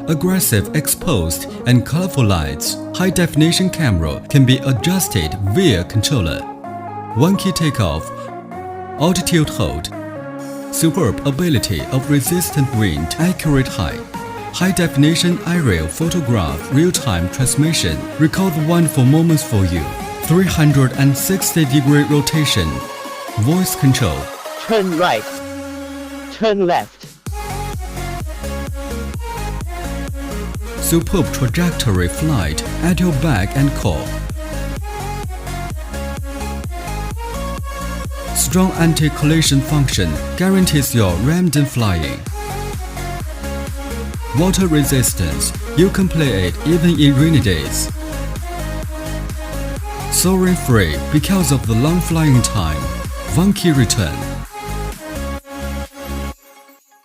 aggressive exposed and colorful lights. High-definition camera can be adjusted via controller. One-key takeoff, altitude hold, superb ability of resistant wind, accurate height, high-definition aerial photograph, real-time transmission, record wonderful moments for you, 360-degree rotation, voice control, turn right, turn left. Superb trajectory flight at your back and core. Strong anti-collision function guarantees your random flying. Water resistance, you can play it even in rainy days. Soaring free because of the long flying time. One key return.